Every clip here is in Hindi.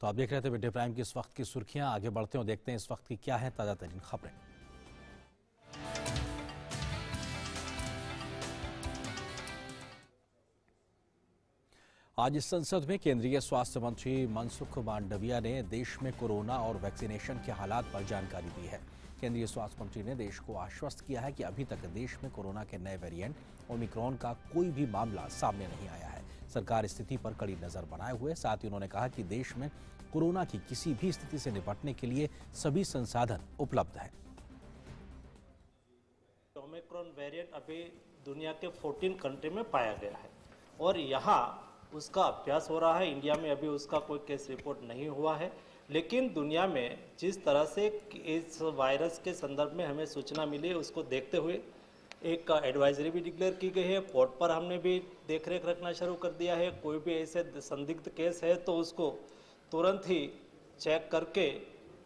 तो आप देख रहे थे मिड डे प्राइम की इस वक्त की सुर्खियां। आगे बढ़ते हैं, देखते हैं इस वक्त की क्या है ताजा तरीन खबरें। आज संसद में केंद्रीय स्वास्थ्य मंत्री मनसुख मांडविया ने देश में कोरोना और वैक्सीनेशन के हालात पर जानकारी दी है। केंद्रीय स्वास्थ्य मंत्री ने देश को आश्वस्त किया है कि अभी तक देश में कोरोना के नए वेरिएंट ओमिक्रॉन का कोई भी मामला सामने नहीं आया है। सरकार स्थिति पर कड़ी नजर बनाए हुए, साथ ही उन्होंने कहा कि देश में कोरोना की किसी भी स्थिति से निपटने के लिए सभी संसाधन उपलब्ध हैं। ओमिक्रॉन वेरिएंट अभी दुनिया के 14 कंट्री में पाया गया है और यहाँ उसका अभ्यास हो रहा है। इंडिया में अभी उसका कोई केस रिपोर्ट नहीं हुआ है, लेकिन दुनिया में जिस तरह से इस वायरस के संदर्भ में हमें सूचना मिली है उसको देखते हुए एक एडवाइजरी भी डिक्लेयर की गई है। पोर्ट पर हमने भी देखरेख रखना शुरू कर दिया है। कोई भी ऐसे संदिग्ध केस है तो उसको तुरंत ही चेक करके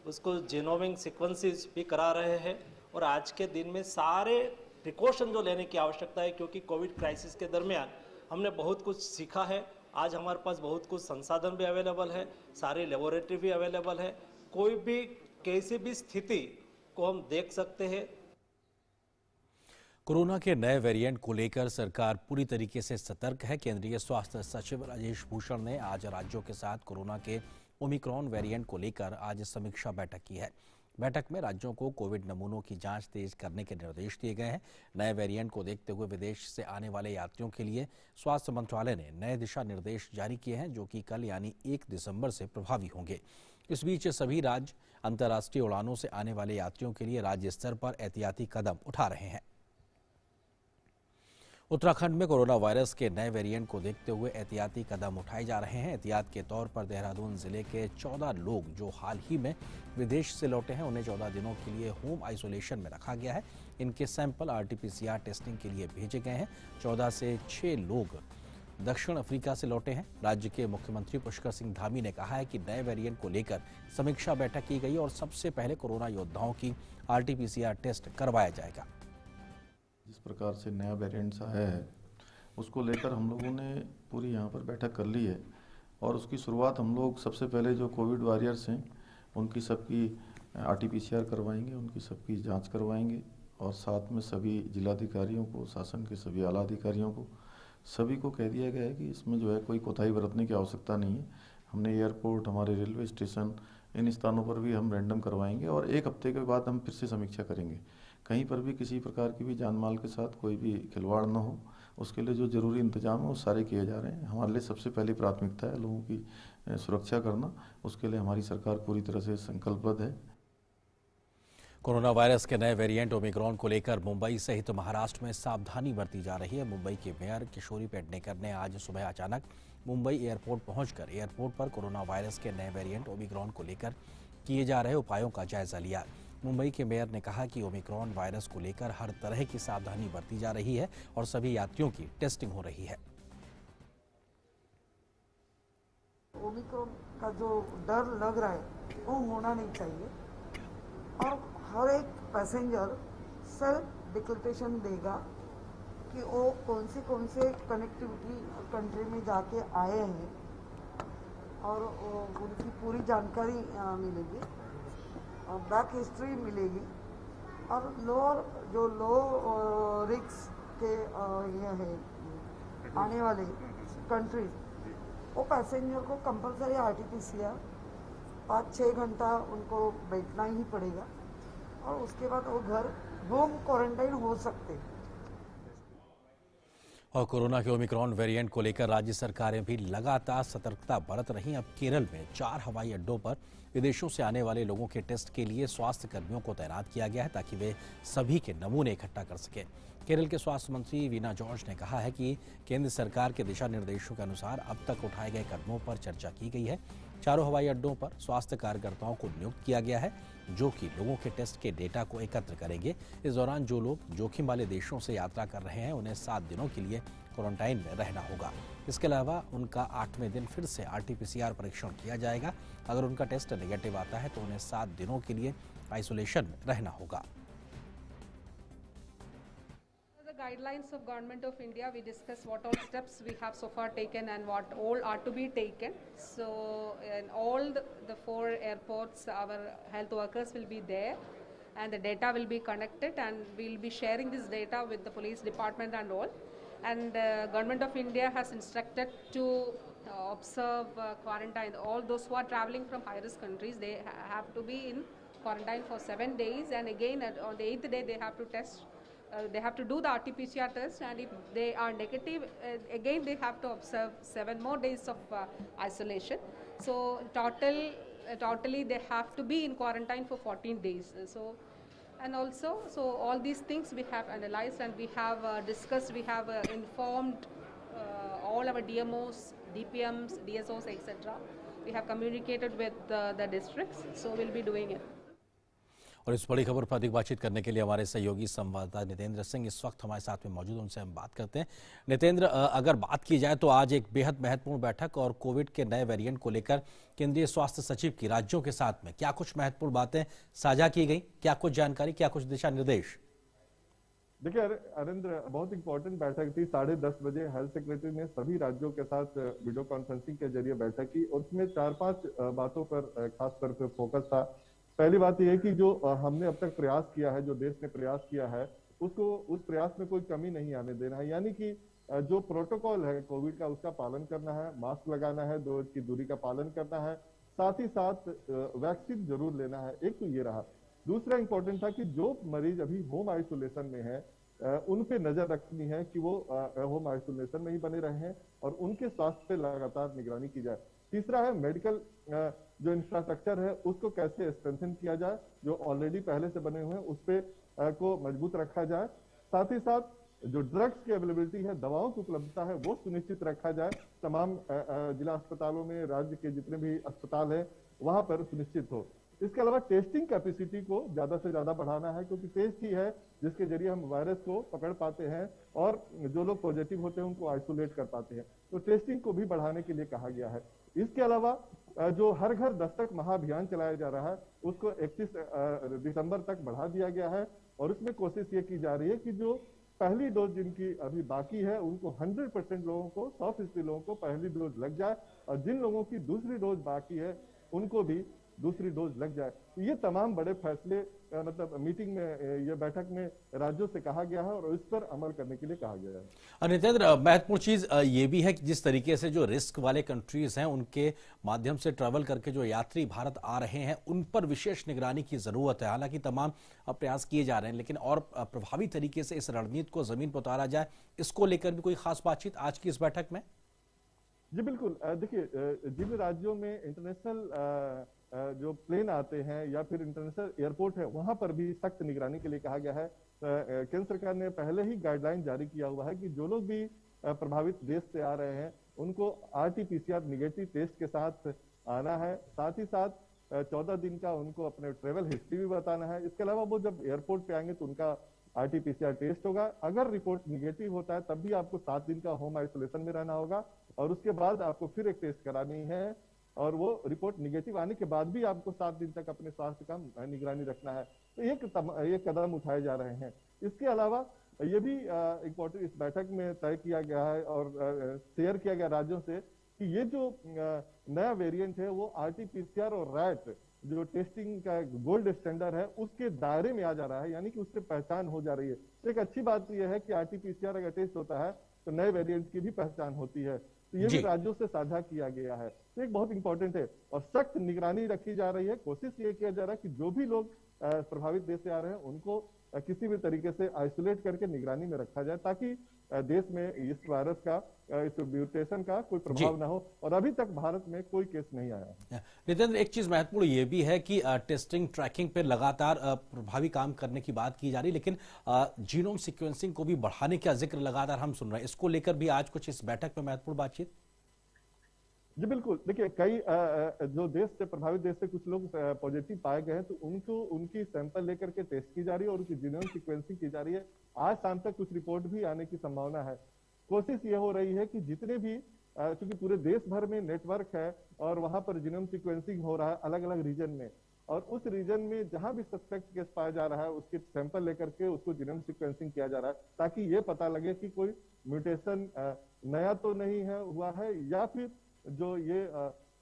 उसको जीनोमिक सीक्वेंसेस भी करा रहे हैं। और आज के दिन में सारे प्रिकॉशन जो लेने की आवश्यकता है, क्योंकि कोविड क्राइसिस के दरमियान हमने बहुत कुछ सीखा है। आज हमारे पास बहुत कुछ संसाधन भी अवेलेबल है, सारी लेबोरेटरी भी अवेलेबल है। कोई भी कैसी भी स्थिति को हम देख सकते हैं। कोरोना के नए वेरिएंट को लेकर सरकार पूरी तरीके से सतर्क है। केंद्रीय स्वास्थ्य सचिव राजेश भूषण ने आज राज्यों के साथ कोरोना के ओमिक्रॉन वेरिएंट को लेकर आज समीक्षा बैठक की है। बैठक में राज्यों को कोविड नमूनों की जांच तेज करने के निर्देश दिए गए हैं। नए वेरिएंट को देखते हुए विदेश से आने वाले यात्रियों के लिए स्वास्थ्य मंत्रालय ने नए दिशा निर्देश जारी किए हैं, जो कि कल यानी 1 दिसंबर से प्रभावी होंगे। इस बीच सभी राज्य अंतर्राष्ट्रीय उड़ानों से आने वाले यात्रियों के लिए राज्य स्तर पर एहतियाती कदम उठा रहे हैं। उत्तराखंड में कोरोना वायरस के नए वेरिएंट को देखते हुए एहतियाती कदम उठाए जा रहे हैं। एहतियात के तौर पर देहरादून जिले के 14 लोग जो हाल ही में विदेश से लौटे हैं, उन्हें 14 दिनों के लिए होम आइसोलेशन में रखा गया है। इनके सैंपल आरटीपीसीआर टेस्टिंग के लिए भेजे गए हैं। 14 से 6 लोग दक्षिण अफ्रीका से लौटे हैं। राज्य के मुख्यमंत्री पुष्कर सिंह धामी ने कहा है कि नए वेरिएंट को लेकर समीक्षा बैठक की गई और सबसे पहले कोरोना योद्धाओं की आरटीपीसीआर टेस्ट करवाया जाएगा। जिस प्रकार से नया वेरिएंट्स आया है उसको लेकर हम लोगों ने पूरी यहाँ पर बैठक कर ली है और उसकी शुरुआत हम लोग सबसे पहले जो कोविड वॉरियर्स हैं उनकी सबकी आरटीपीसीआर करवाएंगे, उनकी सबकी जांच करवाएंगे और साथ में सभी जिलाधिकारियों को, शासन के सभी आला अधिकारियों को, सभी को कह दिया गया है कि इसमें जो है कोई कोताही बरतने की आवश्यकता नहीं है। हमने एयरपोर्ट, हमारे रेलवे स्टेशन, इन स्थानों पर भी हम रैंडम करवाएंगे और 1 हफ्ते के बाद हम फिर से समीक्षा करेंगे। कहीं पर भी किसी प्रकार की भी जान माल के साथ कोई भी खिलवाड़ न हो, उसके लिए जो जरूरी इंतजाम है वो सारे किए जा रहे हैं। हमारे लिए सबसे पहली प्राथमिकता है लोगों की सुरक्षा करना। उसके लिए हमारी सरकार पूरी तरह से संकल्पबद्ध है। कोरोना वायरस के नए वेरिएंट ओमिक्रॉन को लेकर मुंबई सहित महाराष्ट्र में सावधानी बरती जा रही है। मुंबई के मेयर किशोरी पेडनेकर ने आज सुबह अचानक मुंबई एयरपोर्ट पहुंचकर एयरपोर्ट पर कोरोना वायरस के नए वेरिएंट ओमिक्रॉन को लेकर किए जा रहे उपायों का जायजा लिया। मुंबई के मेयर ने कहा कि ओमिक्रॉन वायरस को लेकर हर तरह की सावधानी बरती जा रही है और सभी यात्रियों की टेस्टिंग हो रही है। ओमिक्रॉन का जो डर लग रहा है वो होना नहीं चाहिए और हर एक पैसेंजर सेल्फ डिक्लेरेशन देगा कि वो कौन से कनेक्टिविटी कंट्री में जाके आए हैं और उनकी पूरी जानकारी मिलेगी और बैक हिस्ट्री मिलेगी और लो रिस्क के ये है आने वाले कंट्रीज, वो पैसेंजर को कंपलसरी आरटीपीसीआर 5-6 घंटा उनको बैठना ही पड़ेगा और उसके बाद वो घर होम क्वारंटाइन हो सकते हैं। और कोरोना के ओमिक्रॉन वेरिएंट को लेकर राज्य सरकारें भी लगातार सतर्कता बरत रही। अब केरल में 4 हवाई अड्डों पर विदेशों से आने वाले लोगों के टेस्ट के लिए स्वास्थ्य कर्मियों को तैनात किया गया है ताकि वे सभी के नमूने इकट्ठा कर सकें। केरल के स्वास्थ्य मंत्री वीना जॉर्ज ने कहा है कि केंद्र सरकार के दिशा निर्देशों के अनुसार अब तक उठाए गए कदमों पर चर्चा की गई है। चारों हवाई अड्डों पर स्वास्थ्य कार्यकर्ताओं को नियुक्त किया गया है जो कि लोगों के टेस्ट के डेटा को एकत्र करेंगे। इस दौरान जो लोग जोखिम वाले देशों से यात्रा कर रहे हैं उन्हें 7 दिनों के लिए क्वारंटाइन में रहना होगा। इसके अलावा उनका 8वें दिन फिर से आरटीपीसीआर परीक्षण किया जाएगा। अगर उनका टेस्ट नेगेटिव आता है तो उन्हें 7 दिनों के लिए आइसोलेशन में रहना होगा। guidelines of Government of India, we discussed what all steps we have so far taken and what all are to be taken. So in all the 4 airports, our health workers will be there and the data will be connected, and we'll be sharing this data with the police department and all. And Government of India has instructed to observe quarantine. All those who are traveling from high-risk countries, they have to be in quarantine for 7 days, and again on the 8th day they have to test. They have to do the RT-PCR test, and if they are negative, again they have to observe 7 more days of isolation. So totally they have to be in quarantine for 14 days. And also, so all these things we have analyzed and we have discussed, we have informed all our DMOs, DPMs, DSOs, etc. We have communicated with the districts, so we'll be doing it. और इस बड़ी खबर पर अधिक बातचीत करने के लिए हमारे सहयोगी संवाददाता नितेंद्र सिंह इस वक्त हमारे साथ में मौजूद हैं, उनसे हम बात करते हैं। नितेंद्र, अगर बात की जाए तो आज एक बेहद महत्वपूर्ण बैठक और कोविड के नए वेरिएंट को लेकर केंद्रीय स्वास्थ्य सचिव की राज्यों के साथ में क्या कुछ महत्वपूर्ण बातें साझा की गई, क्या कुछ जानकारी, क्या कुछ दिशा निर्देश? देखिए अरिंद्र, बहुत इंपॉर्टेंट बैठक थी। 10:30 बजे हेल्थ सेक्रेटरी ने सभी राज्यों के साथ वीडियो कॉन्फ्रेंसिंग के जरिए बैठक की और उसमें 4-5 बातों पर खास तौर पर फोकस था। पहली बात यह है कि जो हमने अब तक प्रयास किया है, जो देश ने प्रयास किया है, उसको उस प्रयास में कोई कमी नहीं आने देना है। यानी कि जो प्रोटोकॉल है कोविड का, उसका पालन करना है, मास्क लगाना है, 2 गज की दूरी का पालन करना है, साथ ही साथ वैक्सीन जरूर लेना है। एक तो ये रहा। दूसरा इंपॉर्टेंट था कि जो मरीज अभी होम आइसोलेशन में है, उन पे नजर रखनी है कि वो होम आइसोलेशन में ही बने रहे हैं और उनके स्वास्थ्य पे लगातार निगरानी की जाए। तीसरा है मेडिकल जो इंफ्रास्ट्रक्चर है उसको कैसे स्ट्रेंथन किया जाए, जो ऑलरेडी पहले से बने हुए हैं उस पे को मजबूत रखा जाए। साथ ही साथ जो ड्रग्स की अवेलेबिलिटी है, दवाओं की उपलब्धता है, वो सुनिश्चित रखा जाए। तमाम जिला अस्पतालों में, राज्य के जितने भी अस्पताल है वहां पर सुनिश्चित हो। इसके अलावा टेस्टिंग कैपेसिटी को ज्यादा से ज्यादा बढ़ाना है, क्योंकि टेस्ट ही है जिसके जरिए हम वायरस को पकड़ पाते हैं और जो लोग पॉजिटिव होते हैं उनको आइसोलेट कर पाते हैं। तो टेस्टिंग को भी बढ़ाने के लिए कहा गया है। इसके अलावा जो हर घर दस्तक महाअभियान चलाया जा रहा है उसको 31 दिसंबर तक बढ़ा दिया गया है और उसमें कोशिश ये की जा रही है कि जो पहली डोज जिनकी अभी बाकी है उनको 100% लोगों को, 100% लोगों को पहली डोज लग जाए और जिन लोगों की दूसरी डोज बाकी है उनको भी दूसरी डोज लग जाए। तो ये तमाम बड़े फैसले मतलब मीटिंग में, ये बैठक में राज्यों से कहा गया है और इस पर अमल करने के लिए कहा गया है। नितेंद्र, महत्वपूर्ण चीज ये भी है कि जिस तरीके से जो रिस्क वाले कंट्रीज हैं उनके माध्यम से ट्रैवल करके जो यात्री भारत आ रहे हैं उन पर विशेष निगरानी की जरूरत है। हालांकि तमाम प्रयास किए जा रहे हैं, लेकिन और प्रभावी तरीके से इस रणनीति को जमीन पर उतारा जाए, इसको लेकर भी कोई खास बातचीत आज की इस बैठक में? जी बिल्कुल। देखिए, जिन राज्यों में इंटरनेशनल जो प्लेन आते हैं या फिर इंटरनेशनल एयरपोर्ट है वहां पर भी सख्त निगरानी के लिए कहा गया है। केंद्र सरकार ने पहले ही गाइडलाइन जारी किया हुआ है कि जो लोग भी प्रभावित देश से आ रहे हैं उनको RT-PCR निगेटिव टेस्ट के साथ आना है। साथ ही साथ 14 दिन का उनको अपने ट्रेवल हिस्ट्री भी बताना है। इसके अलावा वो जब एयरपोर्ट पे आएंगे तो उनका RT-PCR टेस्ट होगा। अगर रिपोर्ट निगेटिव होता है तब भी आपको 7 दिन का होम आइसोलेशन में रहना होगा और उसके बाद आपको फिर एक टेस्ट करानी है और वो रिपोर्ट निगेटिव आने के बाद भी आपको 7 दिन तक अपने स्वास्थ्य का निगरानी रखना है। तो ये कदम उठाए जा रहे हैं। इसके अलावा ये भी इम्पोर्टेंट इस बैठक में तय किया गया है और शेयर किया गया राज्यों से कि ये जो नया वेरिएंट है वो RT-PCR और रैट जो टेस्टिंग का गोल्ड स्टैंडर्ड है उसके दायरे में आ जा रहा है, यानी कि उससे पहचान हो जा रही है। तो एक अच्छी बात यह है कि RT-PCR अगर टेस्ट होता है तो नए वेरिएंट की भी पहचान होती है। तो ये भी राज्यों से साझा किया गया है। तो एक बहुत इंपॉर्टेंट है और सख्त निगरानी रखी जा रही है। कोशिश ये किया जा रहा है कि जो भी लोग प्रभावित देश से आ रहे हैं उनको किसी भी तरीके से आइसोलेट करके निगरानी में रखा जाए ताकि देश में इस वायरस का, इस म्यूटेशन का कोई प्रभाव ना हो। और अभी तक भारत में कोई केस नहीं आया। नितेंद्र, एक चीज महत्वपूर्ण ये भी है कि टेस्टिंग ट्रैकिंग पे लगातार प्रभावी काम करने की बात की जा रही है, लेकिन जीनोम सीक्वेंसिंग को भी बढ़ाने का जिक्र लगातार हम सुन रहे हैं। इसको लेकर भी आज कुछ इस बैठक में महत्वपूर्ण बातचीत? जी बिल्कुल। देखिए, कई जो देश से प्रभावित देश से कुछ लोग पॉजिटिव पाए गए हैं तो उनको उनकी सैंपल लेकर के टेस्ट की जा रही है और उनकी जीनोम सीक्वेंसिंग की जा रही है। आज शाम तक कुछ रिपोर्ट भी आने की संभावना है। कोशिश ये हो रही है कि जितने भी, क्योंकि पूरे देश भर में नेटवर्क है और वहां पर जीनोम सीक्वेंसिंग हो रहा है अलग अलग रीजन में, और उस रीजन में जहां भी सस्पेक्ट केस पाया जा रहा है उसके सैंपल लेकर के उसको जीनोम सीक्वेंसिंग किया जा रहा है, ताकि ये पता लगे कि कोई म्यूटेशन नया तो नहीं है हुआ है, या फिर जो ये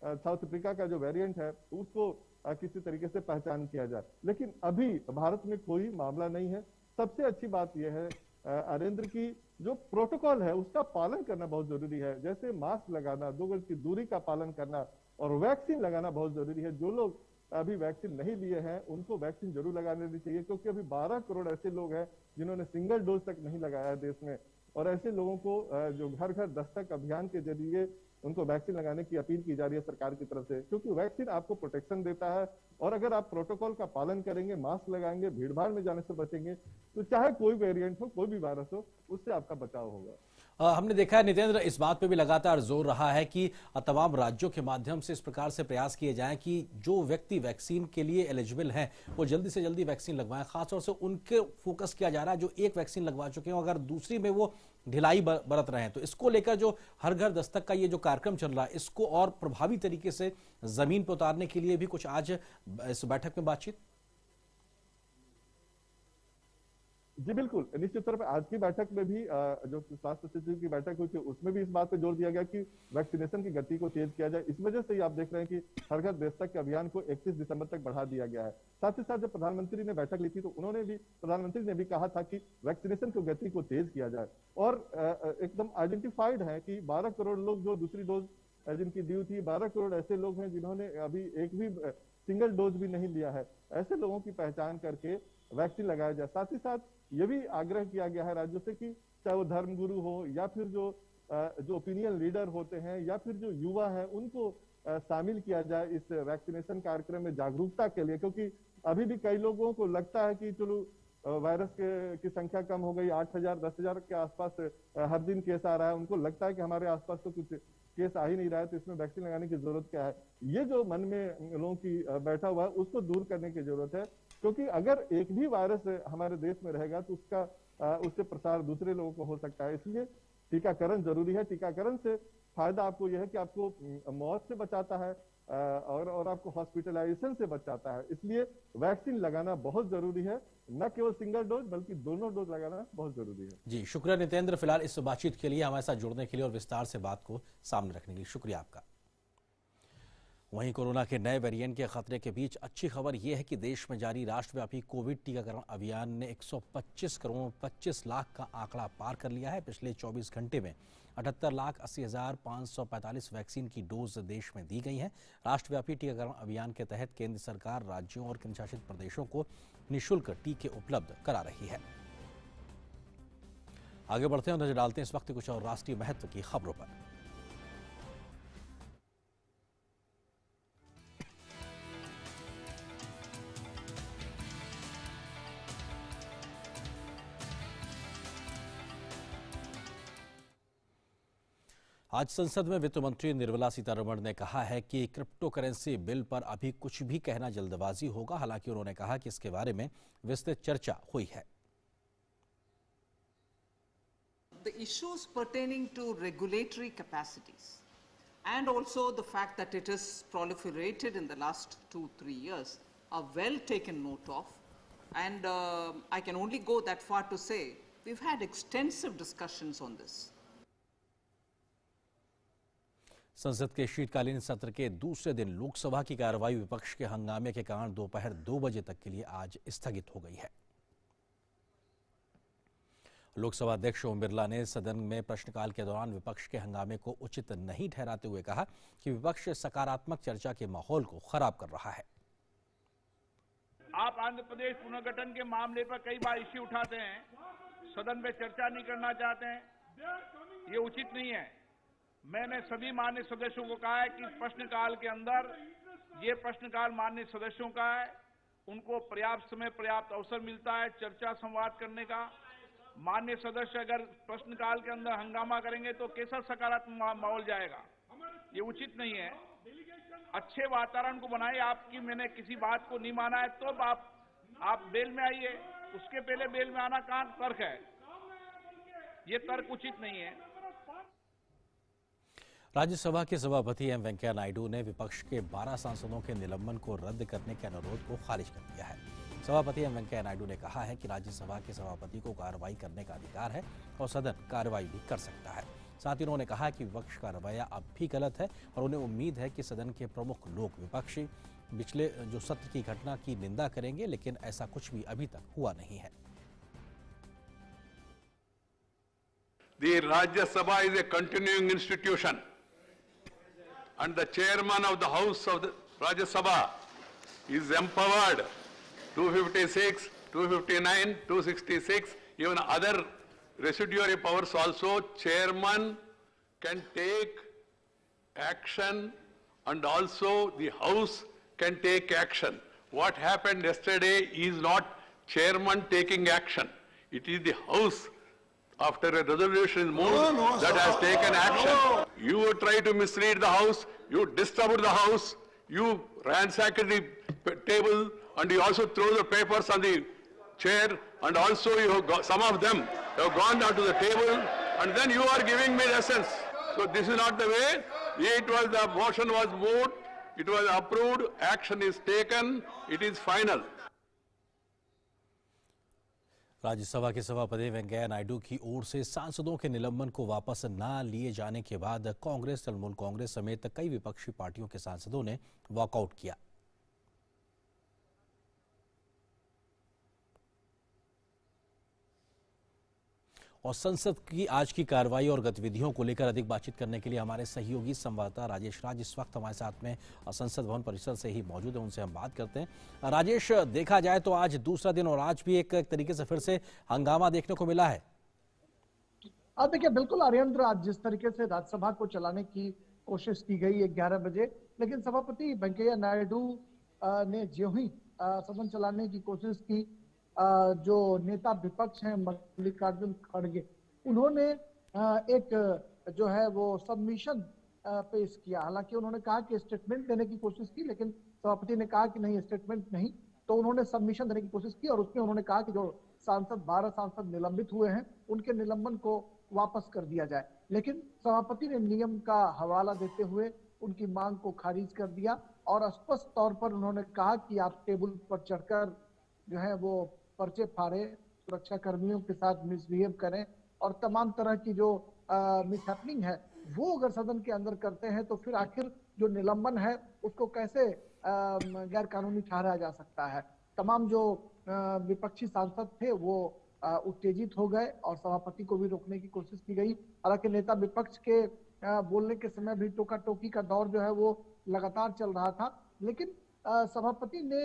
साउथ अफ्रीका का जो वेरिएंट है उसको किसी तरीके से पहचान किया जाए। लेकिन अभी भारत में कोई मामला नहीं है। सबसे अच्छी बात यह है अरेंद्र की जो प्रोटोकॉल है उसका पालन करना बहुत जरूरी है। जैसे मास्क लगाना, 2 गज की दूरी का पालन करना और वैक्सीन लगाना बहुत जरूरी है। जो लोग अभी वैक्सीन नहीं लिए हैं उनको वैक्सीन जरूर लगाने देनी चाहिए, क्योंकि अभी 12 करोड़ ऐसे लोग हैं जिन्होंने सिंगल डोज तक नहीं लगाया है देश में। और ऐसे लोगों को जो घर घर दस्तक अभियान के जरिए उनको वैक्सीन लगाने की अपील की जा रही है सरकार की तरफ से, क्योंकि वैक्सीन आपको प्रोटेक्शन देता है। और अगर आप प्रोटोकॉल का पालन करेंगे, मास्क लगाएंगे, भीड़ भाड़ में जाने से बचेंगे, तो चाहे कोई वेरिएंट हो, कोई भी वायरस हो, उससे आपका बचाव होगा। हमने देखा है नितेंद्र, इस बात पे भी लगातार जोर रहा है कि तमाम राज्यों के माध्यम से इस प्रकार से प्रयास किए जाएं कि जो व्यक्ति वैक्सीन के लिए एलिजिबल हैं वो जल्दी से जल्दी वैक्सीन लगवाएं। खासतौर से उनके फोकस किया जा रहा है जो एक वैक्सीन लगवा चुके हैं, अगर दूसरी में वो ढिलाई बरत रहे हैं। तो इसको लेकर जो हर घर दस्तक का ये जो कार्यक्रम चल रहा है, इसको और प्रभावी तरीके से जमीन पर उतारने के लिए भी कुछ आज इस बैठक में बातचीत। जी बिल्कुल, निश्चित तौर पर आज की बैठक में भी जो स्वास्थ्य सचिव की बैठक हुई थी उसमें भी इस बात पे जोर दिया गया कि वैक्सीनेशन की गति को तेज किया जाए। इस वजह से ही आप देख रहे हैं कि हर घर दस्तक के अभियान को 31 दिसंबर तक बढ़ा दिया गया है। साथ ही साथ जब प्रधानमंत्री ने बैठक ली थी तो प्रधानमंत्री ने भी कहा था कि वैक्सीनेशन की गति को तेज किया जाए। और एकदम आइडेंटिफाइड है कि 12 करोड़ लोग जो दूसरी डोज जिनकी ड्यू थी, 12 करोड़ ऐसे लोग हैं जिन्होंने अभी एक भी सिंगल डोज भी नहीं लिया है। ऐसे लोगों की पहचान करके वैक्सीन लगाया जाए। साथ ही साथ ये भी आग्रह किया गया है राज्यों से कि चाहे वो धर्मगुरु हो या फिर जो ओपिनियन लीडर होते हैं या फिर जो युवा है, उनको शामिल किया जाए इस वैक्सीनेशन कार्यक्रम में जागरूकता के लिए। क्योंकि अभी भी कई लोगों को लगता है कि चलो वायरस की संख्या कम हो गई, 8,000 10,000 के आसपास हर दिन केस आ रहा है, उनको लगता है कि हमारे आसपास तो कुछ केस आ ही नहीं रहा है, तो इसमें वैक्सीन लगाने की जरूरत क्या है। ये जो मन में लोगों की बैठा हुआ है उसको दूर करने की जरूरत है, क्योंकि अगर एक भी वायरस हमारे देश में रहेगा तो उससे प्रसार दूसरे लोगों को हो सकता है। इसलिए टीकाकरण जरूरी है। टीकाकरण से फायदा आपको यह है कि आपको मौत से बचाता है और आपको हॉस्पिटलाइजेशन से बचाता है। इसलिए वैक्सीन लगाना बहुत जरूरी है, न केवल सिंगल डोज बल्कि दोनों डोज लगाना बहुत जरूरी है। जी शुक्रिया नितेंद्र, फिलहाल इस बातचीत के लिए, हमारे साथ जुड़ने के लिए और विस्तार से बात को सामने रखने के लिए शुक्रिया आपका। वहीं कोरोना के नए वेरिएंट के खतरे के बीच अच्छी खबर यह है कि देश में जारी राष्ट्रव्यापी कोविड टीकाकरण अभियान ने 125 करोड़ 25 लाख का आंकड़ा पार कर लिया है। पिछले 24 घंटे में 78,80,545 वैक्सीन की डोज देश में दी गई हैं। राष्ट्रव्यापी टीकाकरण अभियान के तहत केंद्र सरकार राज्यों और केंद्रशासित प्रदेशों को निःशुल्क टीके उपलब्ध करा रही है। आगे बढ़ते हैं और नजर डालते हैं इस वक्त कुछ और राष्ट्रीय महत्व की खबरों पर। आज संसद में वित्त मंत्री निर्मला सीतारमण ने कहा है कि क्रिप्टो करेंसी बिल पर अभी कुछ भी कहना जल्दबाजी होगा। हालांकि उन्होंने कहा कि इसके बारे में विस्तृत चर्चा हुई है। The issues pertaining to regulatory capacities and also the fact that it has proliferated in the last 2-3 years are well taken note of, and I can only go that far to say we've had extensive discussions on this. संसद के शीतकालीन सत्र के दूसरे दिन लोकसभा की कार्रवाई विपक्ष के हंगामे के कारण दोपहर 2 बजे तक के लिए आज स्थगित हो गई है। लोकसभा अध्यक्ष ओम बिरला ने सदन में प्रश्नकाल के दौरान विपक्ष के हंगामे को उचित नहीं ठहराते हुए कहा कि विपक्ष सकारात्मक चर्चा के माहौल को खराब कर रहा है। आप आंध्र प्रदेश पुनर्गठन के मामले पर कई बार इश्यू उठाते हैं, सदन में चर्चा नहीं करना चाहते हैं, ये उचित नहीं है। मैंने सभी माननीय सदस्यों को कहा है कि प्रश्नकाल के अंदर ये प्रश्नकाल माननीय सदस्यों का है, उनको पर्याप्त समय पर्याप्त अवसर मिलता है चर्चा संवाद करने का। माननीय सदस्य अगर प्रश्नकाल के अंदर हंगामा करेंगे तो कैसा सकारात्मक माहौल जाएगा, ये उचित नहीं है। अच्छे वातावरण को बनाए। आपकी मैंने किसी बात को नहीं माना है तो आप बेल में आइए, उसके पहले बेल में आना कहां तर्क है, ये तर्क उचित नहीं है। राज्यसभा के सभापति एम वेंकैया नायडू ने विपक्ष के 12 सांसदों के निलंबन को रद्द करने के अनुरोध को खारिज कर दिया है। सभापति एम वेंकैया नायडू ने कहा है कि राज्यसभा के सभापति को कार्रवाई करने का अधिकार है और सदन कार्रवाई भी कर सकता है। साथ ही उन्होंने कहा कि विपक्ष का रवैया अब भी गलत है और उन्हें उम्मीद है कि सदन के प्रमुख लोग विपक्षी पिछले जो सत्र की घटना की निंदा करेंगे, लेकिन ऐसा कुछ भी अभी तक हुआ नहीं है। The Rajya Sabha is a continuing institution, and the chairman of the House of the Rajya Sabha is empowered 256, 259, 266, even other residuary powers also. Chairman can take action and also the House can take action. What happened yesterday is not chairman taking action. It is the House, after a resolution is moved, that has taken action. You try to mislead the House, you disturb the House, you ransack the table, and you also throw the papers on the chair, and also you have got, some of them have gone down to the table, and then you are giving me lessons. So this is not the way. The motion was moved, it was approved, action is taken, it is final. Rajya Sabha के सभापति वेंकैया नायडू की ओर से सांसदों के निलंबन को वापस न लिए जाने के बाद कांग्रेस, तृणमूल कांग्रेस समेत कई विपक्षी पार्टियों के सांसदों ने वॉकआउट किया। और संसद की आज की कार्रवाई और गतिविधियों को लेकर अधिक बातचीत करने के लिए हमारे सहयोगी संवाददाता राजेश राज इस वक्त हमारे साथ में संसद भवन परिसर से ही मौजूद है, उनसे हम बात करते हैं। राजेश, देखा जाए तो आज दूसरा दिन और आज भी एक तरीके से फिर से हंगामा देखने को मिला है। देखिए, बिल्कुल आर्येंद्र, आज जिस तरीके से राज्यसभा को चलाने की कोशिश की गई 11 बजे, लेकिन सभापति वेंकैया नायडू ने जो ही सदन चलाने की कोशिश की, जो नेता विपक्ष हैं मल्लिकार्जुन खड़गे, उन्होंने एक जो है वो सबमिशन पेश किया। हालांकि उन्होंने कहा कि स्टेटमेंट देने की कोशिश की, लेकिन सभापति ने कहा कि नहीं, स्टेटमेंट नहीं, तो उन्होंने सबमिशन देने की कोशिश की और उसमें उन्होंने कहा कि जो 12 सांसद निलंबित हुए हैं उनके निलंबन को वापस कर दिया जाए। लेकिन सभापति ने नियम का हवाला देते हुए उनकी मांग को खारिज कर दिया और स्पष्ट तौर पर उन्होंने कहा कि आप टेबल पर चढ़कर जो है वो पर्चे फाड़े, सुरक्षा कर्मियों के साथ मिसबिहेव करें और तमाम तरह की जो मिसहैपनिंग है वो अगर सदन के अंदर करते हैं तो फिर आखिर जो निलंबन है उसको कैसे गैर कानूनी ठहराया जा सकता है। तमाम जो विपक्षी सांसद थे वो उत्तेजित हो गए और सभापति को भी रोकने की कोशिश की गई। हालांकि नेता विपक्ष के बोलने के समय भी टोका टोकी का दौर जो है वो लगातार चल रहा था, लेकिन सभापति ने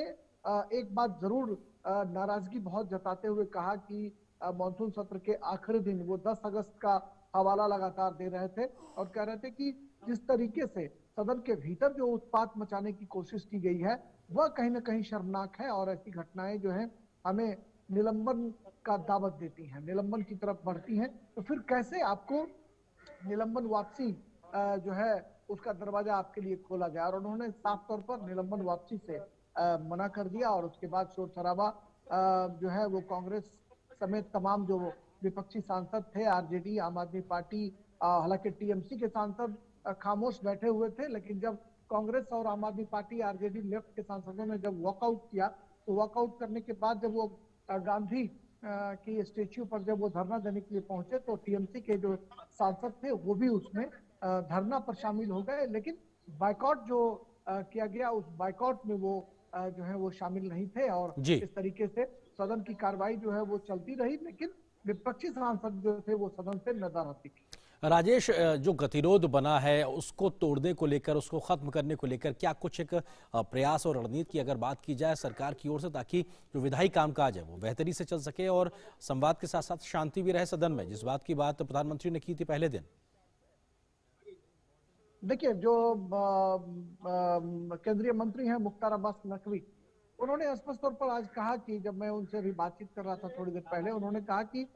एक बात जरूर नाराजगी बहुत जताते हुए कहा कि मॉनसून सत्र के आखिरी दिन वो 10 अगस्त का हवाला लगातार दे रहे थे और कह रहे थे कि जिस तरीके से सदन के भीतर जो उत्पात मचाने की कोशिश की गई है वह कहीं ना कहीं शर्मनाक है और ऐसी घटनाएं जो हैं हमें निलंबन का दावत देती हैं, निलंबन की तरफ बढ़ती हैं। तो फिर कैसे आपको निलंबन वापसी जो है उसका दरवाजा आपके लिए खोला जाए, और उन्होंने साफ तौर पर निलंबन वापसी से मना कर दिया। और उसके बाद शोर शराबा जो है वो कांग्रेस समेत तमाम जो विपक्षी सांसद थे, आरजेडी, आम आदमी पार्टी, हालांकि टीएमसी के सांसद खामोश बैठे हुए थे, लेकिन जब कांग्रेस और आम आदमी पार्टी, आरजेडी लेफ्ट के सांसदों ने जब वॉकआउट किया तो वॉकआउट करने के बाद जब वो गांधी की स्टेच्यू पर जब वो धरना देने के लिए पहुंचे तो टीएमसी के जो सांसद थे वो भी उसमें धरना पर शामिल हो गए, लेकिन बाइकआउट जो किया गया उस बाइकआउट में वो जो है वो शामिल नहीं थे और इस तरीके से सदन की कार्रवाई जो है वो चलती रही, लेकिन विपक्षी सांसद जो थे वो सदन से नदारती की। राजेश, जो गतिरोध बना है उसको तोड़ने को लेकर, उसको खत्म करने को लेकर क्या कुछ एक प्रयास और रणनीति की अगर बात की जाए सरकार की ओर से, ताकि जो विधायी कामकाज है वो बेहतरी से चल सके और संवाद के साथ साथ शांति भी रहे सदन में, जिस बात की बात प्रधानमंत्री ने की थी पहले दिन? देखिए, जो केंद्रीय मंत्री हैं मुख्तार अब्बास नकवी, उन्होंने स्पष्ट तौर पर आज कहा कि जब मैं उनसे भी बातचीत कर रहा था थोड़ी देर पहले, उन्होंने कहा कि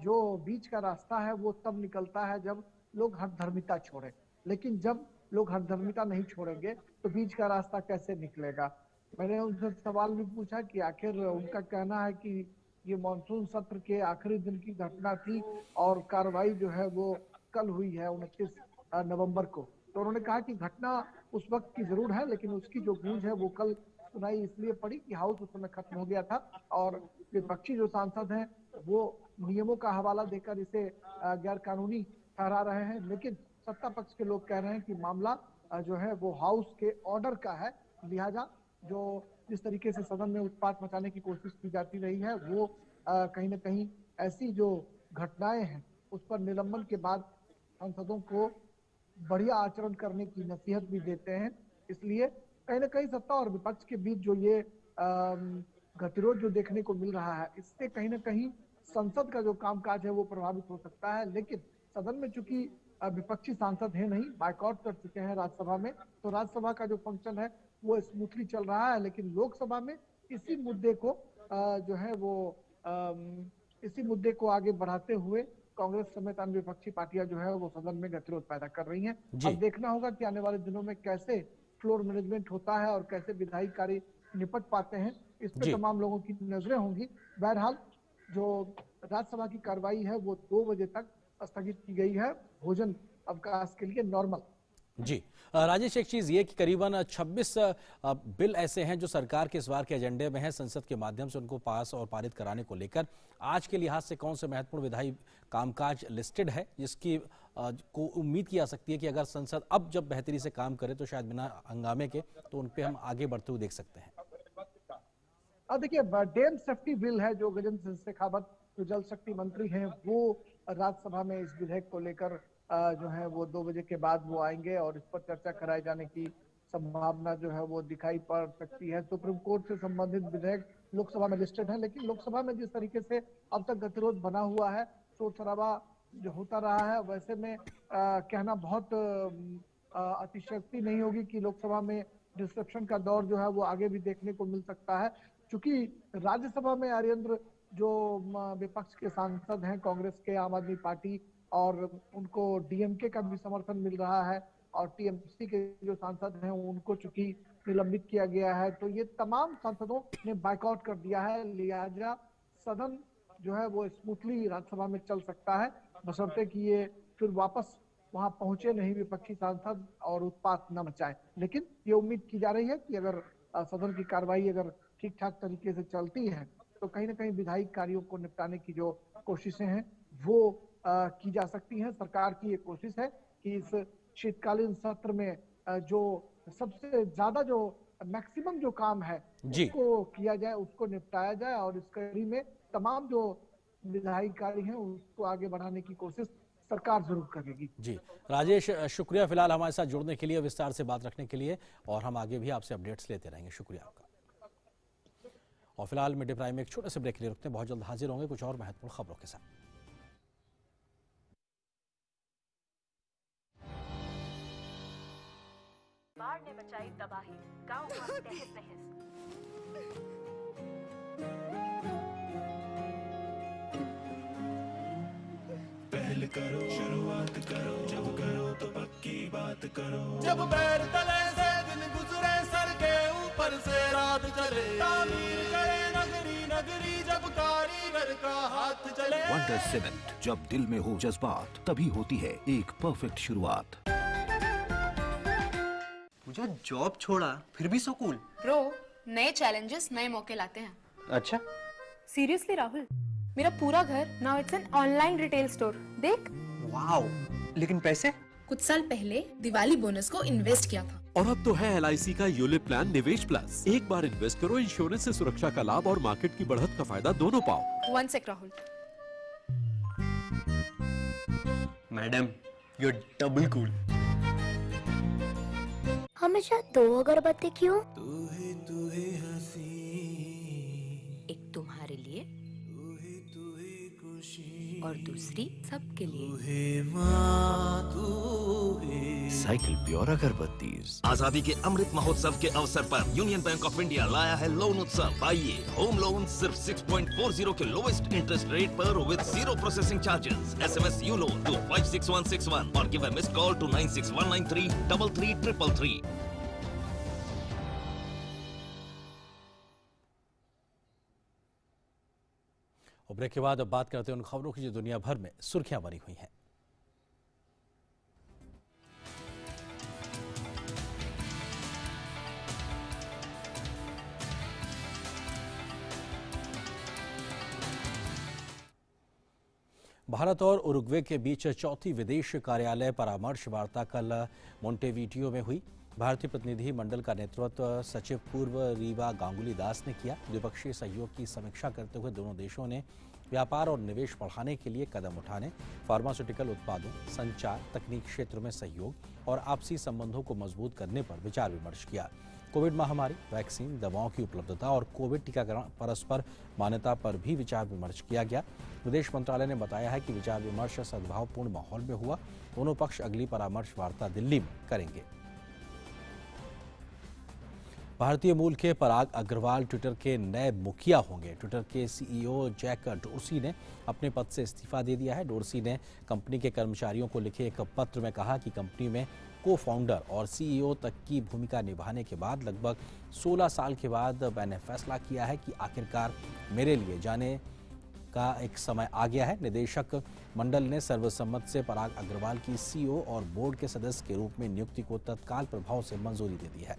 जो बीच का रास्ता है वो तब निकलता है जब लोग हठधर्मिता छोड़े, लेकिन जब लोग हठधर्मिता नहीं छोड़ेंगे तो बीच का रास्ता कैसे निकलेगा। मैंने उनसे सवाल भी पूछा कि आखिर उनका कहना है कि ये मानसून सत्र के आखिरी दिन की घटना थी और कार्रवाई जो है वो कल हुई है 29 नवंबर को। तो उन्होंने कहा कि घटना उस वक्त की जरूर है, लेकिन उसकी जो गूंज है वो कल सुनाई इसलिए पड़ी कि हाउस उस समय खत्म हो गया था और विपक्षी जो सांसद हैं वो नियमों का हवाला देकर इसे गैर कानूनी ठहरा रहे हैं, लेकिन सत्ता पक्ष के लोग कह रहे हैं कि मामला जो है वो हाउस के ऑर्डर का है, लिहाजा जो जिस तरीके से सदन में उत्पात मचाने की कोशिश की जाती रही है वो कहीं ना कहीं ऐसी जो घटनाएं हैं उस पर निलंबन के बाद सांसदों को बढ़िया आचरण करने की नसीहत भी देते हैं। इसलिए कहीं ना कहीं सत्ता और विपक्ष के बीच जो ये गतिरोध जो देखने को मिल रहा है, इससे कहीं ना कहीं संसद का जो कामकाज है वो प्रभावित हो सकता है। लेकिन सदन में चूंकि विपक्षी सांसद है नहीं, बायकॉट कर चुके हैं राज्यसभा में, तो राज्यसभा का जो फंक्शन है वो स्मूथली चल रहा है। लेकिन लोकसभा में इसी मुद्दे को जो है वो इसी मुद्दे को आगे बढ़ाते हुए कांग्रेस समेत अन्य विपक्षी पार्टियां जो है वो सदन में गतिरोध पैदा कर रही हैं। अब देखना होगा कि आने वाले दिनों में कैसे फ्लोर मैनेजमेंट होता है और कैसे विधायी कार्य निपट पाते हैं, इस पे तमाम लोगों की नजरें होंगी। बहरहाल जो राज्यसभा की कार्रवाई है वो 2 बजे तक स्थगित की गई है भोजन अवकाश के लिए नॉर्मल। जी राजेश, एक चीज ये कि करीबन 26 बिल ऐसे हैं जो सरकार के इस बार के एजेंडे में हैं, संसद के माध्यम से उनको पास और पारित कराने को लेकर आज के लिहाज से कौन से महत्वपूर्ण विधायी कामकाज लिस्टेड है जिसकी को उम्मीद की जा सकती है कि अगर संसद अब जब बेहतरी से काम करे तो शायद बिना हंगामे के तो उन पे हम आगे बढ़ते हुए देख सकते हैं? देखिए, डैम सेफ्टी बिल है जो गजेंद्र सिंह शेखावत जो जल शक्ति मंत्री हैं वो राज्यसभा में इस विधेयक को लेकर जो है वो 2 बजे के बाद वो आएंगे और इस पर चर्चा कराए जाने की संभावना जो है वो दिखाई पड़ सकती है। सुप्रीम कोर्ट से संबंधित विधेयक लोकसभा में लिस्टेड है, लेकिन लोकसभा में जिस तरीके से अब तक गतिरोध बना हुआ है, शोर शराबा जो होता रहा है, वैसे में कहना बहुत अतिशयोक्ति नहीं होगी कि लोकसभा में डिस्ट्रप्शन का दौर जो है वो आगे भी देखने को मिल सकता है। चूंकि राज्यसभा में आर्येंद्र जो विपक्ष के सांसद हैं कांग्रेस के, आम आदमी पार्टी और उनको डीएमके का भी समर्थन मिल रहा है और टीएमसी के जो सांसद हैं उनको चूंकि निलंबित किया गया है, तो ये तमाम सांसदों ने बायकॉट कर दिया है। लिहाजा सदन जो है वो स्मूथली राज्यसभा में चल सकता है, बशर्ते कि ये फिर वापस वहां पहुंचे नहीं विपक्षी सांसद और उत्पात न मचाए। लेकिन ये उम्मीद की जा रही है कि अगर सदन की कार्रवाई अगर ठीक ठाक तरीके से चलती है तो कहीं ना कहीं विधायी कार्यों को निपटाने की जो कोशिशें हैं वो की जा सकती हैं। सरकार की ये कोशिश है कि इस शीतकालीन सत्र में जो सबसे ज्यादा जो मैक्सिमम जो काम है उसको किया जाए, उसको निपटाया जाए और इस कड़ी में तमाम जो विधायी कार्य हैं उसको आगे बढ़ाने की कोशिश सरकार जरूर करेगी। जी राजेश, शुक्रिया फिलहाल हमारे साथ जुड़ने के लिए, विस्तार से बात रखने के लिए, और हम आगे भी आपसे अपडेट्स लेते रहेंगे। शुक्रिया आपका। और फिलहाल मिड डे प्राइम में एक छोटे से ब्रेक के लिए रुकते हैं, बहुत जल्द हाजिर होंगे कुछ और महत्वपूर्ण खबरों के साथ। बाढ़ ने मचाई तबाही, गांव हुआ तहस नहस। पहल करो, शुरुआत करो, जब करो तो पक्की बात करो। जब पैर तले से दिन गुजरे, सर के ऊपर से रात चले, तामीर करे नगरी नगरी, जब कारीगर का हाथ चले। वंडर सीमेंट, जब दिल में हो जज्बात तभी होती है एक परफेक्ट शुरुआत। मुझे जॉब छोड़ा फिर भी सो कूल। ब्रो, नए चैलेंजेस नए मौके लाते हैं। अच्छा सीरियसली राहुल, मेरा पूरा घर now it's an online retail store. देख। वाओ, लेकिन पैसे? कुछ साल पहले दिवाली बोनस को इन्वेस्ट किया था। और अब तो है LIC का यूलिप प्लान निवेश प्लस। एक बार इन्वेस्ट करो, इंश्योरेंस से सुरक्षा का लाभ और मार्केट की बढ़त का फायदा दोनों पाओ। 1 sec Rahul. Madam, you are double cool. हमेशा 2 अगरबत्ती क्यों? तू ही हंसी, एक तुम्हारे लिए तू ही खुशी, और दूसरी सबके लिए। तू ही माँ, तू ही। Cycle pure अगरबत्तीज। आजादी के अमृत महोत्सव के अवसर पर यूनियन बैंक ऑफ इंडिया लाया है लोन उत्सव। आइए, होम लोन सिर्फ 6.40 के लोएस्ट इंटरेस्ट रेट पर with 0 processing charges. SMS YOLO to 56161 और give a missed call to 96193 333333। और ब्रेक के बाद अब बात करते हैं उन खबरों की जो दुनिया भर में सुर्खियां बनी हुई हैं। भारत और उरुग्वे के बीच चौथी विदेश कार्यालय परामर्श वार्ता कल मोंटेवीडियो में हुई। भारतीय प्रतिनिधि मंडल का नेतृत्व सचिव पूर्व रीवा गांगुली दास ने किया। द्विपक्षीय सहयोग की समीक्षा करते हुए दोनों देशों ने व्यापार और निवेश बढ़ाने के लिए कदम उठाने, फार्मास्यूटिकल उत्पादों, संचार, तकनीक क्षेत्र में सहयोग और आपसी संबंधों को मजबूत करने पर विचार विमर्श किया। कोविड महामारी, वैक्सीन, दवाओं की उपलब्धता और कोविड टीकाकरण परस्पर मान्यता पर भी विचार विमर्श किया गया। विदेश मंत्रालय ने बताया है कि विचार विमर्श सद्भावपूर्ण माहौल में हुआ। दोनों पक्ष अगली परामर्श वार्ता दिल्ली में करेंगे। भारतीय मूल के पराग अग्रवाल ट्विटर के नए मुखिया होंगे। ट्विटर के सीईओ जैक डोर्सी ने अपने पद से इस्तीफा दे दिया है। डोर्सी ने कंपनी के कर्मचारियों को लिखे एक पत्र में कहा कि कंपनी में को फाउंडर और सीईओ तक की भूमिका निभाने के बाद लगभग 16 साल के बाद मैंने फैसला किया है कि आखिरकार मेरे लिए जाने का एक समय आ गया है। निदेशक मंडल ने सर्वसम्मत से पराग अग्रवाल की सीईओ और बोर्ड के सदस्य के रूप में नियुक्ति को तत्काल प्रभाव से मंजूरी दे दी है।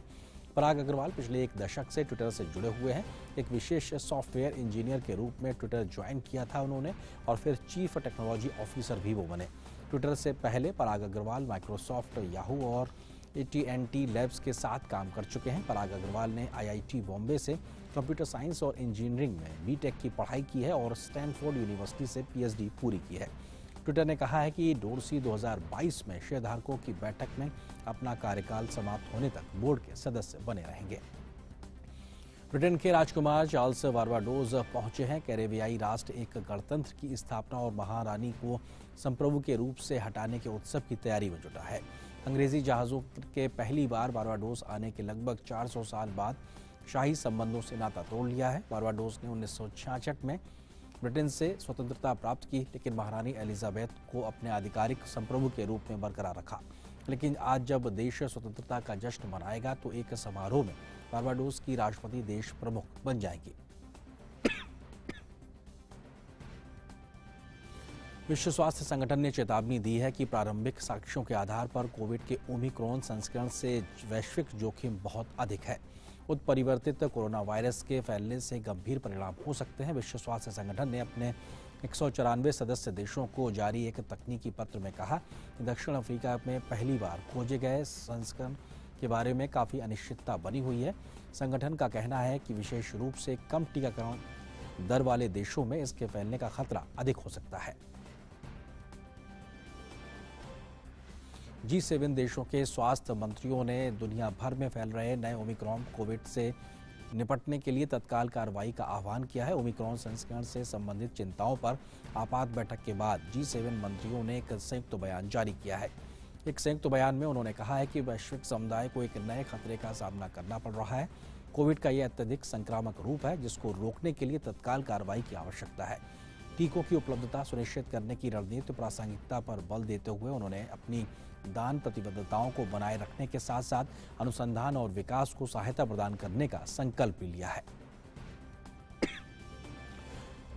पराग अग्रवाल पिछले एक दशक से ट्विटर से जुड़े हुए हैं। एक विशेष सॉफ्टवेयर इंजीनियर के रूप में ट्विटर ज्वाइन किया था उन्होंने और फिर चीफ टेक्नोलॉजी ऑफिसर भी वो बने। ट्विटर से पहले पराग अग्रवाल माइक्रोसॉफ्ट, याहू और AT&T लैब्स के साथ काम कर चुके हैं। पराग अग्रवाल ने IIT बॉम्बे से कंप्यूटर साइंस और इंजीनियरिंग में बीटेक की पढ़ाई की है और स्टैनफोर्ड यूनिवर्सिटी से PhD पूरी की है। ट्विटर ने कहा है कि डोर्सी 2022 में शेयरधारकों की बैठक में अपना कार्यकाल समाप्त होने तक बोर्ड के सदस्य बने रहेंगे। ब्रिटेन के राजकुमार चार्ल्स बारबाडोस पहुंचे हैं। कैरेबियाई राष्ट्र एक गणतंत्र की स्थापना और महारानी को संप्रभु के रूप से हटाने के उत्सव की तैयारी में जुटा है। अंग्रेजी जहाज़ों के पहली बार बारबाडोस आने के लगभग 400 साल बाद शाही संबंधों से नाता तोड़ लिया है। बारबाडोस ने 1966 में ब्रिटेन से स्वतंत्रता प्राप्त की, लेकिन महारानी एलिजाबेथ को अपने आधिकारिक संप्रभु के रूप में बरकरार रखा। लेकिन आज जब देश स्वतंत्रता का जश्न मनाएगा तो एक समारोह में बारबाडोस की राष्ट्रपति देश प्रमुख बन जाएंगी। विश्व स्वास्थ्य संगठन ने चेतावनी दी है कि प्रारंभिक साक्ष्यों के आधार पर कोविड के ओमिक्रॉन संस्करण से वैश्विक जोखिम बहुत अधिक है। उत्परिवर्तित कोरोना वायरस के फैलने से गंभीर परिणाम हो सकते हैं। विश्व स्वास्थ्य संगठन ने अपने 194 सदस्य देशों को जारी एक तकनीकी पत्र में कहा कि दक्षिण अफ्रीका में पहली बार खोजे गए संस्करण के बारे में काफ़ी अनिश्चितता बनी हुई है। संगठन का कहना है कि विशेष रूप से कम टीकाकरण दर वाले देशों में इसके फैलने का खतरा अधिक हो सकता है। G7 देशों के स्वास्थ्य मंत्रियों ने दुनिया भर में फैल रहे नए ओमिक्रॉन कोविड से निपटने के लिए तत्काल कार्रवाई का आह्वान किया है। ओमिक्रॉन संस्करण से संबंधित चिंताओं पर आपात बैठक के बाद G7 मंत्रियों ने एक संयुक्त बयान जारी किया है। एक संयुक्त बयान में उन्होंने कहा है कि वैश्विक समुदाय को एक नए खतरे का सामना करना पड़ रहा है। कोविड का यह अत्यधिक संक्रामक रूप है जिसको रोकने के लिए तत्काल कार्रवाई की आवश्यकता है। टीकों की उपलब्धता सुनिश्चित करने की रणनीतिक प्रासंगिकता पर बल देते हुए उन्होंने अपनी दान प्रतिबद्धताओं को बनाए रखने के साथ साथ अनुसंधान और विकास को सहायता प्रदान करने का संकल्प लिया है।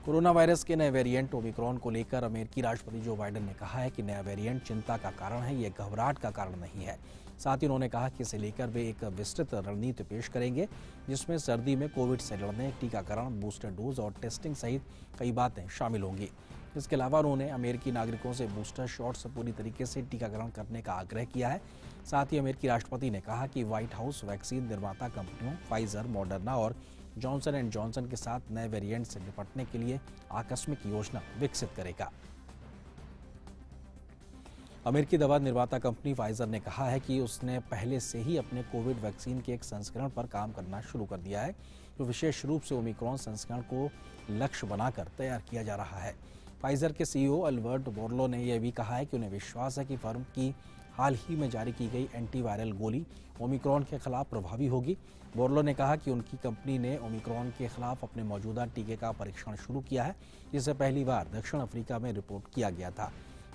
कोरोना वायरस के नए वेरिएंट ओमिक्रॉन को लेकर अमेरिकी राष्ट्रपति जो बाइडेन ने कहा है कि नया वेरिएंट चिंता का कारण है, ये घबराहट का कारण नहीं है। साथ ही उन्होंने कहा कि इसे लेकर वे एक विस्तृत रणनीति पेश करेंगे जिसमें सर्दी में कोविड से लड़ने, टीकाकरण, बूस्टर डोज और टेस्टिंग सहित कई बातें शामिल होंगी। इसके अलावा उन्होंने अमेरिकी नागरिकों से बूस्टर शॉट्स पूरी तरीके से टीकाकरण करने का आग्रह किया है। साथ ही अमेरिकी राष्ट्रपति ने कहा कि व्हाइट हाउस वैक्सीन निर्माता कंपनियों फाइजर, मॉडर्ना और जॉनसन एंड जॉनसन के साथ नए वेरिएंट से निपटने के लिए आकस्मिक योजना विकसित करेगा। अमेरिकी दवा निर्माता कंपनी फाइजर ने कहा है कि उसने पहले से ही अपने कोविड वैक्सीन के एक संस्करण पर काम करना शुरू कर दिया है, जो विशेष रूप से ओमिक्रॉन संस्करण को लक्ष्य बनाकर तैयार किया जा रहा है। फाइजर के CEO अल्बर्ट बोर्लो ने यह भी कहा है कि उन्हें विश्वास है कि फर्म की हाल ही में जारी की गई एंटीवायरल गोली ओमिक्रॉन के खिलाफ प्रभावी होगी। बोर्लो ने कहा कि उनकी कंपनी ने ओमिक्रॉन के खिलाफ अपने मौजूदा टीके का परीक्षण शुरू किया है, जिसे पहली बार दक्षिण अफ्रीका में रिपोर्ट किया गया था।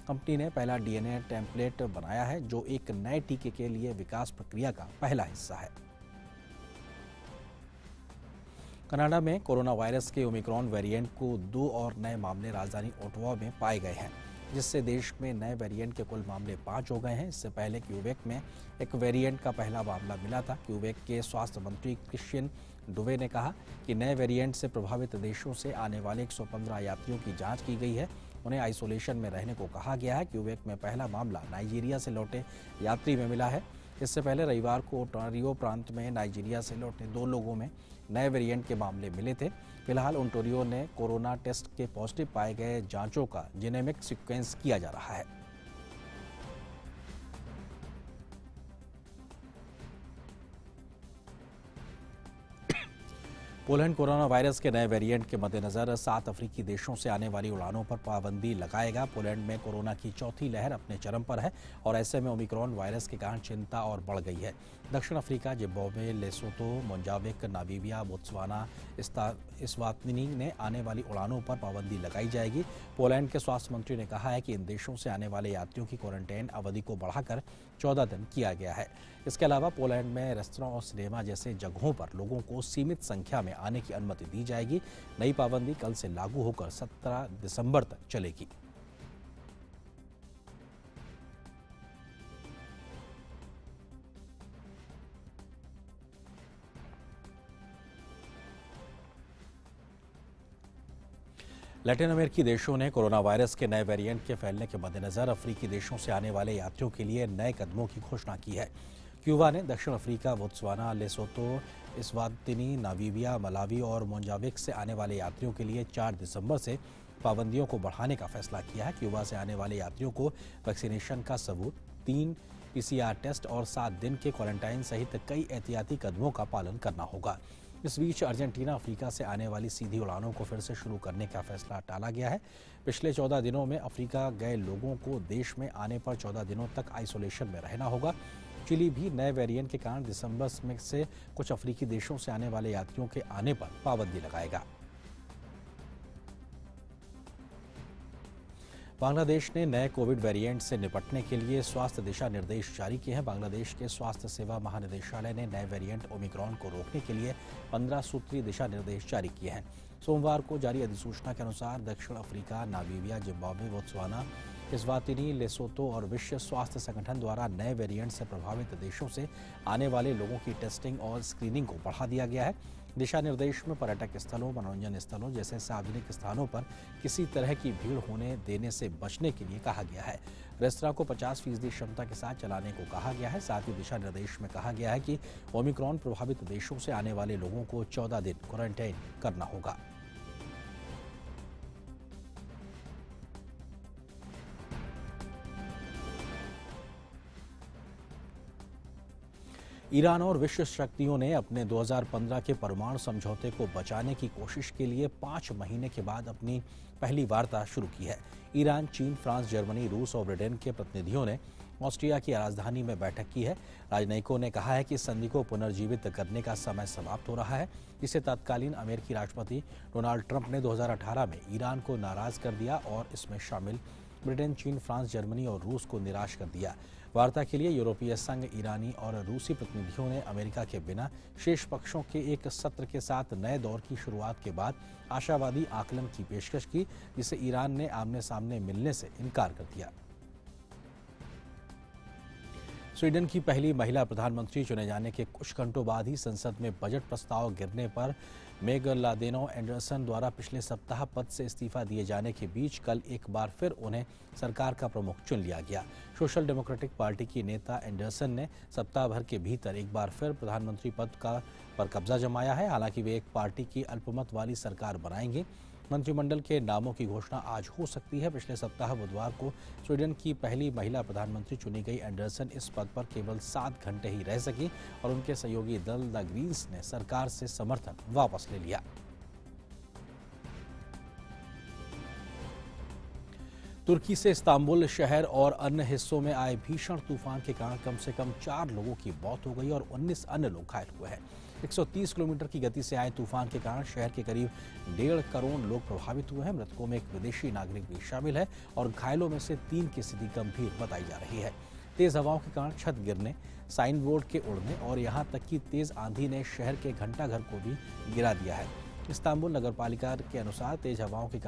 कंपनी ने पहला DNA टेम्पलेट बनाया है, जो एक नए टीके के लिए विकास प्रक्रिया का पहला हिस्सा है। कनाडा में कोरोना वायरस के ओमिक्रॉन वेरिएंट को 2 और नए मामले राजधानी ओटावा में पाए गए हैं, जिससे देश में नए वेरिएंट के कुल मामले 5 हो गए हैं। इससे पहले क्यूबेक में एक वेरिएंट का पहला मामला मिला था। क्यूबेक के स्वास्थ्य मंत्री क्रिश्चियन डुवे ने कहा कि नए वेरिएंट से प्रभावित देशों से आने वाले 115 यात्रियों की जांच की गई है। उन्हें आइसोलेशन में रहने को कहा गया है। क्यूबेक में पहला मामला नाइजीरिया से लौटे यात्री में मिला है। इससे पहले रविवार को ओंटारियो प्रांत में नाइजीरिया से लौटे 2 लोगों में नए वेरिएंट के मामले मिले थे। फिलहाल ओंटारियो ने कोरोना टेस्ट के पॉजिटिव पाए गए जांचों का जीनोमिक सीक्वेंस किया जा रहा है। पोलैंड कोरोना वायरस के नए वेरिएंट के मद्देनजर 7 अफ्रीकी देशों से आने वाली उड़ानों पर पाबंदी लगाएगा। पोलैंड में कोरोना की चौथी लहर अपने चरम पर है और ऐसे में ओमिक्रॉन वायरस के कारण चिंता और बढ़ गई है। दक्षिण Africa, Zimbabwe, Lesotho, Mozambique, Namibia, Botswana, Eswatini ने आने वाली उड़ानों पर पाबंदी लगाई जाएगी। पोलैंड के स्वास्थ्य मंत्री ने कहा है कि इन देशों से आने वाले यात्रियों की क्वारंटाइन अवधि को बढ़ाकर 14 दिन किया गया है। इसके अलावा पोलैंड में रेस्तरां और सिनेमा जैसे जगहों पर लोगों को सीमित संख्या में आने की अनुमति दी जाएगी। नई पाबंदी कल से लागू होकर 17 दिसंबर तक चलेगी। लैटिन अमेरिकी देशों ने कोरोना वायरस के नए वेरिएंट के फैलने के मद्देनजर अफ्रीकी देशों से आने वाले यात्रियों के लिए नए कदमों की घोषणा की है। क्यूबा ने दक्षिण Africa, Botswana, Lesotho, Eswatini, Namibia, Malawi और मोजाम्बिक से आने वाले यात्रियों के लिए 4 दिसंबर से पाबंदियों को बढ़ाने का फैसला किया है। क्यूबा से आने वाले यात्रियों को वैक्सीनेशन का सबूत, 3 PCR टेस्ट और 7 दिन के क्वारंटाइन सहित कई एहतियाती कदमों का पालन करना होगा। इस बीच अर्जेंटीना अफ्रीका से आने वाली सीधी उड़ानों को फिर से शुरू करने का फैसला टाला गया है। पिछले 14 दिनों में अफ्रीका गए लोगों को देश में आने पर 14 दिनों तक आइसोलेशन में रहना होगा। चिली भी नए वेरिएंट के कारण दिसंबर में से कुछ अफ्रीकी देशों से आने वाले यात्रियों के आने पर पाबंदी लगाएगा। बांग्लादेश ने नए कोविड वेरिएंट से निपटने के लिए स्वास्थ्य दिशा निर्देश जारी किए हैं। बांग्लादेश के स्वास्थ्य सेवा महानिदेशालय ने नए वेरिएंट ओमिक्रॉन को रोकने के लिए 15 सूत्रीय दिशा निर्देश जारी किए हैं। सोमवार को जारी अधिसूचना के अनुसार दक्षिण Africa, Namibia, Zimbabwe, Botswana, Eswatini, Lesotho और विश्व स्वास्थ्य संगठन द्वारा नए वेरिएंट से प्रभावित देशों से आने वाले लोगों की टेस्टिंग और स्क्रीनिंग को बढ़ा दिया गया है। दिशा निर्देश में पर्यटक स्थलों, मनोरंजन स्थलों जैसे सार्वजनिक स्थानों पर किसी तरह की भीड़ होने देने से बचने के लिए कहा गया है। रेस्तरां को 50% क्षमता के साथ चलाने को कहा गया है। साथ ही दिशा निर्देश में कहा गया है कि ओमिक्रॉन प्रभावित देशों से आने वाले लोगों को 14 दिन क्वारंटाइन करना होगा। ईरान और विश्व शक्तियों ने अपने 2015 के परमाणु समझौते को बचाने की कोशिश के लिए 5 महीने के बाद अपनी पहली वार्ता शुरू की है। ईरान, चीन, फ्रांस, जर्मनी, रूस और ब्रिटेन के प्रतिनिधियों ने ऑस्ट्रिया की राजधानी में बैठक की है। राजनयिकों ने कहा है कि संधि को पुनर्जीवित करने का समय समाप्त हो रहा है, जिसे तत्कालीन अमेरिकी राष्ट्रपति डोनाल्ड ट्रंप ने 2018 में ईरान को नाराज कर दिया और इसमें शामिल ब्रिटेन, चीन, फ्रांस, जर्मनी और रूस को निराश कर दिया। वार्ता के लिए यूरोपीय संघ, ईरानी और रूसी प्रतिनिधियों ने अमेरिका के बिना शेष पक्षों के एक सत्र के साथ नए दौर की शुरुआत के बाद आशावादी आकलन की पेशकश की, जिसे ईरान ने आमने सामने मिलने से इनकार कर दिया। स्वीडन की पहली महिला प्रधानमंत्री चुने जाने के कुछ घंटों बाद ही संसद में बजट प्रस्ताव गिरने पर मेगलादेनो एंडरसन द्वारा पिछले सप्ताह पद से इस्तीफा दिए जाने के बीच कल एक बार फिर उन्हें सरकार का प्रमुख चुन लिया गया। सोशल डेमोक्रेटिक पार्टी की नेता एंडरसन ने सप्ताह भर के भीतर एक बार फिर प्रधानमंत्री पद पर कब्जा जमाया है। हालांकि वे एक पार्टी की अल्पमत वाली सरकार बनाएंगे। मंत्रिमंडल के नामों की घोषणा आज हो सकती है। पिछले सप्ताह बुधवार को स्वीडन की पहली महिला प्रधानमंत्री चुनी गई एंडरसन इस पद पर केवल 7 घंटे ही रह सकी और उनके सहयोगी दल द ग्रीन्स ने सरकार से समर्थन वापस ले लिया। तुर्की से इस्तांबुल शहर और अन्य हिस्सों में आए भीषण तूफान के कारण कम से कम 4 लोगों की मौत हो गई और 19 अन्य लोग घायल हुए हैं। 130 किलोमीटर की गति से आए तूफान के कारण शहर के करीब 1.5 करोड़ लोग प्रभावित हुए हैं। मृतकों में एक विदेशी नागरिक भी शामिल है और घायलों में से 3 की स्थिति गंभीर बताई जा रही है। तेज हवाओं के कारण छत गिरने, साइन बोर्ड के उड़ने और यहां तक कि तेज आंधी ने शहर के घंटाघर को भी गिरा दिया है। इस्तांबुल नगरपालिका के अनुसार तेज हवाओं के कारण